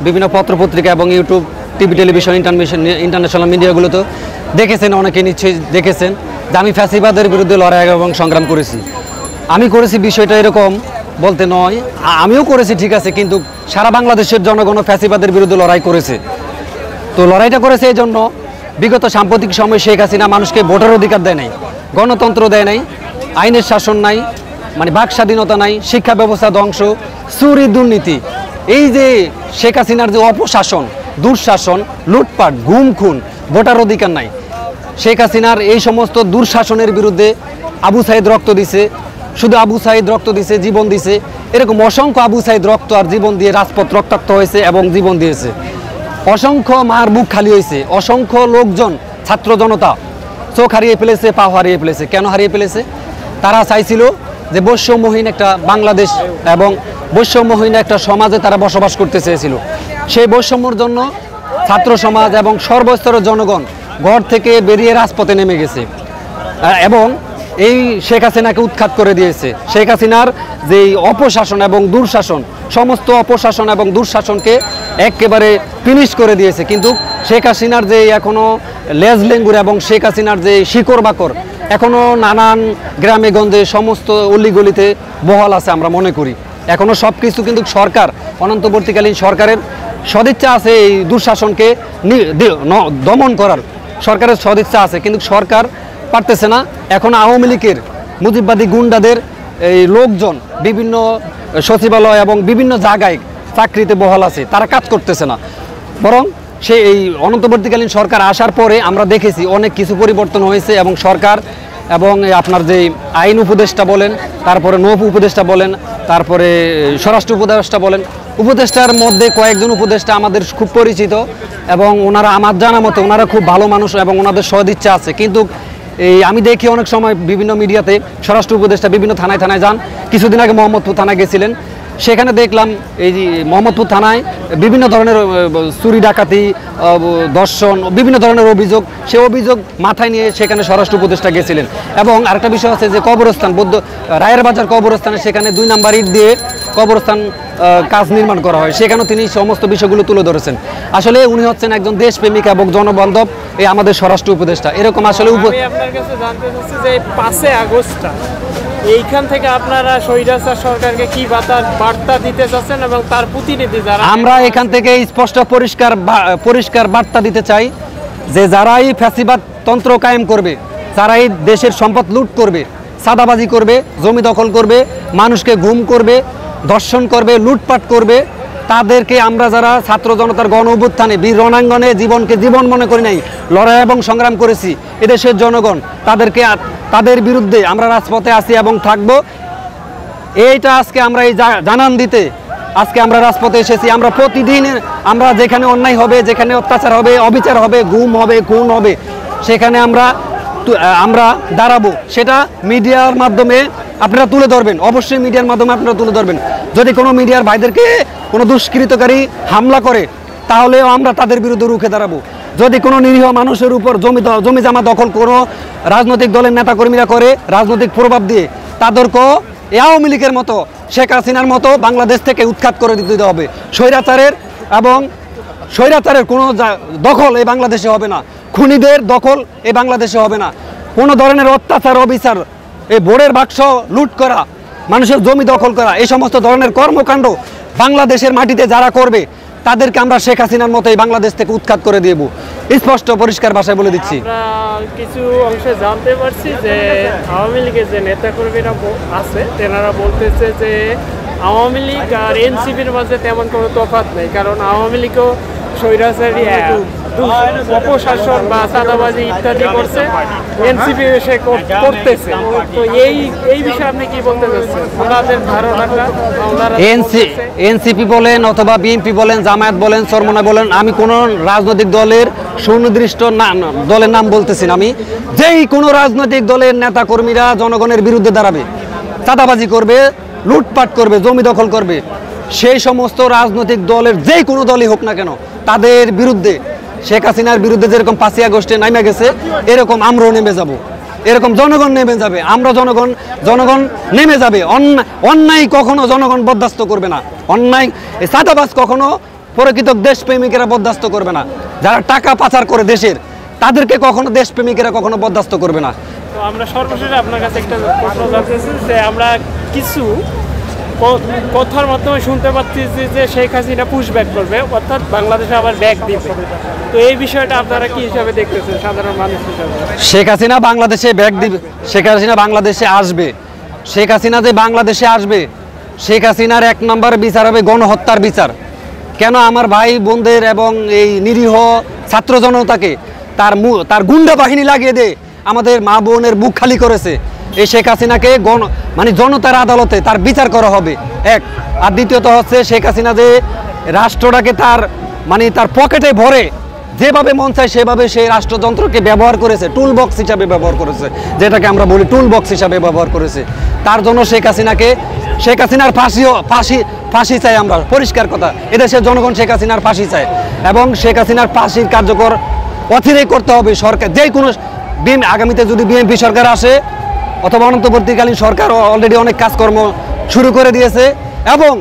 বিভিন্ন পত্রপত্রিকা এবং YouTube, TV, television, international মিডিয়াগুলোতে দেখেছেন, অনেকে নিশ্চয়ই দেখেছেন যে আমি ফ্যাসিবাদের বিরুদ্ধে লড়াই এবং সংগ্রাম করেছি। আমি করেছি বিষয়টা এরকম বলতে নয়, আমিও করেছি ঠিক আছে, কিন্তু সারা বাংলাদেশের জনগণ ফ্যাসিবাদের বিরুদ্ধে লড়াই করেছে। তো লড়াইটা করেছে এই জন্য, বিগত সাম্প্রতিক সময় শেখ হাসিনা মানুষকে ভোটের অধিকার দেয় নাই, গণতন্ত্র দেয় নাই, আইনের শাসন নাই, মানে বাক স্বাধীনতা নাই, শিক্ষা ব্যবস্থা ধ্বংস, চুরি, দুর্নীতি, এই যে শেখ হাসিনার যে অপশাসন, দুঃশাসন, লুটপাট, গুম খুন, ভোটার অধিকার নাই। শেখ হাসিনার এই সমস্ত দুঃশাসনের বিরুদ্ধে আবু সাইদ রক্ত দিছে, শুধু আবু সাইদ রক্ত দিছে, জীবন দিছে, এরকম অসংখ্য আবু সাইদ রক্ত আর জীবন দিয়ে রাজপথ রক্তাক্ত হয়েছে এবং জীবন দিয়েছে। অসংখ্য মার বুক খালি হয়েছে, অসংখ্য লোকজন, ছাত্র জনতা চোখ হারিয়ে ফেলেছে, পা হারিয়ে ফেলেছে। কেন হারিয়ে ফেলেছে? তারা চাইছিল যে বৈষম্যহীন একটা বাংলাদেশ এবং বৈষম্যহীন একটা সমাজে তারা বসবাস করতে চেয়েছিল। সেই বৈষম্যর জন্য ছাত্র সমাজ এবং সর্বস্তরের জনগণ ঘর থেকে বেরিয়ে রাজপথে নেমে গেছে এবং এই শেখ হাসিনাকে উৎখাত করে দিয়েছে। শেখ হাসিনার যে অপশাসন এবং দুঃশাসন, সমস্ত অপশাসন এবং দুঃশাসনকে একেবারে ফিনিশ করে দিয়েছে। কিন্তু শেখ হাসিনার যে এখনও লেজ লেঙ্গুর এবং শেখ হাসিনার যে শিকড় বাকর এখনও নানান গ্রামে গঞ্জে সমস্ত অলিগলিতে বহাল আছে আমরা মনে করি। এখনও সব কিছু কিন্তু সরকার, অনন্তবর্তীকালীন সরকারের সদিচ্ছা আছে এই দুঃশাসনকে দমন করার, সরকারের সদিচ্ছা আছে, কিন্তু সরকার পারতেছে না। এখন আওয়ামী লীগের মুজিববাদী গুন্ডাদের এই লোকজন বিভিন্ন সচিবালয় এবং বিভিন্ন জায়গায় চাকরিতে বহাল আছে, তারা কাজ করতেছে না। বরং সেই এই অনন্তবর্তীকালীন সরকার আসার পরে আমরা দেখেছি অনেক কিছু পরিবর্তন হয়েছে এবং সরকার এবং আপনার যে আইন উপদেষ্টা বলেন, তারপরে নৌ উপদেষ্টা বলেন, তারপরে স্বরাষ্ট্র উপদেষ্টা বলেন, উপদেষ্টার মধ্যে কয়েকজন উপদেষ্টা আমাদের খুব পরিচিত এবং ওনারা আমার জানা মতো ওনারা খুব ভালো মানুষ এবং ওনাদের সদিচ্ছা আছে। কিন্তু এই আমি দেখি অনেক সময় বিভিন্ন মিডিয়াতে স্বরাষ্ট্র উপদেষ্টা বিভিন্ন থানায় থানায় যান। কিছুদিন আগে মোহাম্মদপুর থানায় গেছিলেন, সেখানে দেখলাম এই যে মোহাম্মদপুর থানায় বিভিন্ন ধরনের চুরি ডাকাতি, ধর্ষণ, বিভিন্ন ধরনের অভিযোগ, সে অভিযোগ মাথায় নিয়ে সেখানে স্বরাষ্ট্র উপদেষ্টা গেছিলেন। এবং আরেকটা বিষয় আছে যে কবরস্থান, রায়ের বাজার কবরস্থানে সেখানে 2 নাম্বার ইট দিয়ে কবরস্থান কাজ নির্মাণ করা হয়, সেখানেও তিনি সমস্ত বিষয়গুলো তুলে ধরেছেন। আসলে উনি হচ্ছেন একজন দেশপ্রেমিক এবং জনবান্ধব এই আমাদের স্বরাষ্ট্র উপদেষ্টা। এরকম আসলে আপনার কাছে জানতে চাচ্ছি যে 5 আগস্ট এইখান থেকে আপনারা স্বৈরাচার সরকারকে কি বার্তা দিতে চাচ্ছেন এবং তার প্রতিনিধি যারা, আমরা এখান থেকে স্পষ্ট পরিষ্কার বার্তা দিতে চাই যে যারাই ফ্যাসিবাদ তন্ত্র কায়েম করবে, যারাই দেশের সম্পদ লুট করবে, চাঁদাবাজি করবে, জমি দখল করবে, মানুষকে গুম করবে, ধর্ষণ করবে, লুটপাট করবে, তাদেরকে আমরা যারা ছাত্র জনতার গণ অভ্যুত্থানে বীর রণাঙ্গনে জীবনকে জীবন মনে করি নাই, লড়াই এবং সংগ্রাম করেছি, এদেশের জনগণ তাদের বিরুদ্ধে আমরা রাজপথে আছি এবং থাকব। এইটা আজকে আমরা এই জানান দিতে আজকে আমরা রাজপথে এসেছি। আমরা প্রতিদিন আমরা যেখানে অন্যায় হবে, যেখানে অত্যাচার হবে, অবিচার হবে, গুম হবে, খুন হবে, সেখানে আমরা দাঁড়াবো। সেটা মিডিয়ার মাধ্যমে আপনারা তুলে ধরবেন, অবশ্যই মিডিয়ার মাধ্যমে আপনারা তুলে ধরবেন। যদি কোনো মিডিয়ার ভাইদেরকে কোনো দুষ্কৃতকারী হামলা করে তাহলেও আমরা তাদের বিরুদ্ধে রুখে দাঁড়াবো। যদি কোনো নিরীহ মানুষের উপর জমি জামা দখল কোনো রাজনৈতিক দলের নেতাকর্মীরা করে রাজনৈতিক প্রভাব দিয়ে, তাদেরকেও আওয়ামী লীগের মতো, শেখ হাসিনার মতো বাংলাদেশ থেকে উৎখাত করে দিতে হবে। স্বৈরাচারের কোনো দখল এই বাংলাদেশে হবে না, খুনিদের দখল এই বাংলাদেশে হবে না। কোনো ধরনের অত্যাচার, অবিচার, এই ভোটের বাক্স লুট করা, মানুষের জমি দখল করা, এই সমস্ত ধরনের কর্মকাণ্ড বাংলাদেশের মাটিতে যারা করবে তাদেরকে আমরা শেখ হাসিনার মতো এই বাংলাদেশ থেকে উৎখাত করে দেব, স্পষ্ট পরিষ্কার ভাষায় বলে দিচ্ছি। আমরা কিছু অংশে জানতে পারছি যে আওয়ামী লীগের যে নেতাকর্মীরা আছে তেনারা বলতেছে যে আওয়ামী লীগ আর এনসিপির মাঝে তেমন কোনো তফাৎ নেই, কারণ আওয়ামী লীগও স্বৈরাচারী অপশাসন বা চাঁদাবাজি ইত্যাদি করছে, এনসিপি এসে করতেছে। তো এই বিষয়ে আপনি কি বলতে চাচ্ছেন? ওনাদের ধারণাটা, এনসিপি বলেন অথবা বিএনপি বলেন, জামায়াত বলেন, চরমনা বলেন, আমি কোনো রাজনৈতিক দলের সুনির্দিষ্ট দলের নাম বলতেছি না। আমি যেই কোনো রাজনৈতিক দলের নেতা কর্মীরা জনগণের বিরুদ্ধে দাঁড়াবে, চাঁদাবাজি করবে, লুটপাট করবে, জমি দখল করবে, সেই সমস্ত রাজনৈতিক দলের যেই কোনো দলই হোক না কেন, তাদের বিরুদ্ধে শেখ হাসিনার বিরুদ্ধে যেরকম 5 আগস্টে নামে গেছে, এরকম আমরাও নেমে যাব, এরকম জনগণ নেমে যাবে। আমরা জনগণ নেমে যাবে। অন্যায় কখনো জনগণ বরদাস্ত করবে না। অন্যায় চাঁদাবাজ কখনো প্রকৃত দেশপ্রেমিকেরা বরদাস্ত করবে না। যারা টাকা পাচার করে দেশের, তাদেরকে কখনো দেশপ্রেমিকেরা কখনো বরদাস্ত করবে না। তো আমরা সর্বশেষ আপনার কাছে একটা প্রশ্ন জানতেছি যে আমরা কিছু কথার মাধ্যমে শুনতে পাচ্ছি যে শেখ হাসিনা পুশ ব্যাক করবে, অর্থাৎ বাংলাদেশে আবার ব্যাক দিবে। তো এই বিষয়টা আপনারা কি হিসাবে দেখতেছেন সাধারণ মানুষ হিসাবে? শেখ হাসিনা বাংলাদেশে ব্যাক দিবে, শেখ হাসিনা বাংলাদেশে আসবে। শেখ হাসিনা যে বাংলাদেশে আসবে, শেখ হাসিনার 1 নম্বর বিচার হবে গণহত্যার বিচার। কেন আমার ভাই বোনদের এবং এই নিরীহ ছাত্র জনতাকে তার গুন্ডা বাহিনী লাগিয়ে দিয়ে আমাদের মা বোনের বুক খালি করেছে। এই শেখ হাসিনাকে মানে জনতার আদালতে তার বিচার করা হবে, এক। আর দ্বিতীয়ত হচ্ছে শেখ হাসিনা যে রাষ্ট্রটাকে তার পকেটে ভরে যেভাবে মন চায় সেভাবে সেই রাষ্ট্রযন্ত্রকে ব্যবহার করেছে, টুল বক্স হিসাবে ব্যবহার করেছে, যেটাকে আমরা বলি টুল বক্স হিসাবে ব্যবহার করেছে। তার জন্য শেখ হাসিনার ফাঁসি চাই আমরা, পরিষ্কার কথা। এদেশের জনগণ শেখ হাসিনার ফাঁসি চায় এবং শেখ হাসিনার ফাঁসির কার্যকর অচিরেই করতে হবে সরকার। যে কোনো আগামীতে যদি বিএনপি সরকার আসে অথবা অন্তর্বর্তীকালীন সরকার অলরেডি অনেক কাজকর্ম শুরু করে দিয়েছে এবং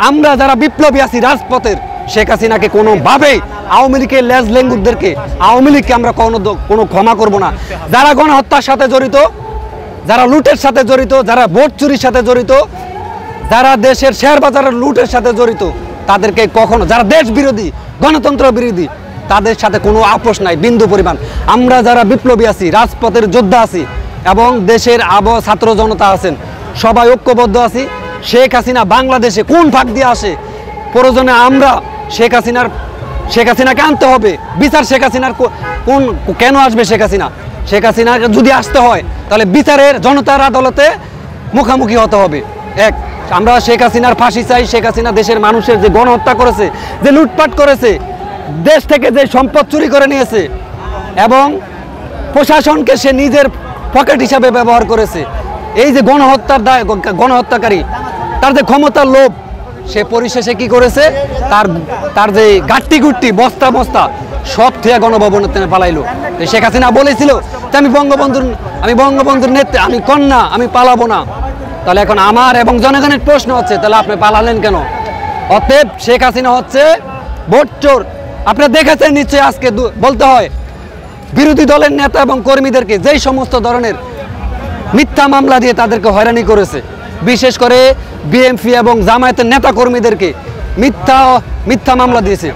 আমরা যারা বিপ্লবী আছি রাজপথের, শেখ হাসিনাকে কোনোভাবেই আওয়ামী লীগের লেজ লেঙ্গুরদেরকে, আওয়ামী লীগকে আমরা কোনো ক্ষমা করব না। যারা গণহত্যার সাথে জড়িত, যারা লুটের সাথে জড়িত, যারা ভোট চুরির সাথে জড়িত, যারা দেশের শেয়ার বাজারের লুটের সাথে জড়িত, তাদেরকে কখনো, যারা দেশ বিরোধী, গণতন্ত্র বিরোধী, তাদের সাথে কোনো আপোষ নাই বিন্দু পরিমাণ। আমরা যারা বিপ্লবী আছি, রাজপথের যোদ্ধা আছি এবং দেশের ছাত্র জনতা আছেন, সবাই ঐক্যবদ্ধ আছি। শেখ হাসিনা বাংলাদেশে কোন ফাঁক দিয়ে আসে, প্রয়োজনে আমরা শেখ হাসিনাকে আনতে হবে বিচার। শেখ হাসিনার কেন আসবে শেখ হাসিনা যদি আসতে হয় তাহলে বিচারের জনতার আদালতে মুখোমুখি হতে হবে, এক। আমরা শেখ হাসিনার ফাঁসি চাই। শেখ হাসিনা দেশের মানুষের যে গণহত্যা করেছে, যে লুটপাট করেছে, দেশ থেকে যে সম্পদ চুরি করে নিয়েছে এবং প্রশাসনকে সে নিজের পকেট হিসাবে ব্যবহার করেছে, এই যে গণহত্যাকারী, তার যে ক্ষমতার লোভ, সে পরিশেষে কি করেছে, তার যে গাট্টি গুট্টি বস্তা সব থেকে গণভবনে পালাইলো। শেখ হাসিনা বলেছিল যে আমি বঙ্গবন্ধুর নেত্রী, আমি কন্যা, আমি পালাবো না। তাহলে এখন আমার এবং জনগণের প্রশ্ন হচ্ছে, তাহলে আপনি পালালেন কেন? অতএব শেখ হাসিনা হচ্ছে ভোট চোর। আপনারা দেখেছেন নিশ্চয়ই, আজকে বলতে হয় বিরোধী দলের নেতা এবং কর্মীদেরকে যেই সমস্ত ধরনের মিথ্যা মামলা দিয়ে তাদেরকে হয়রানি করেছে, বিশেষ করে বিএনপি এবং জামায়াতের নেতা কর্মীদেরকে মিথ্যা মামলা দিয়েছে।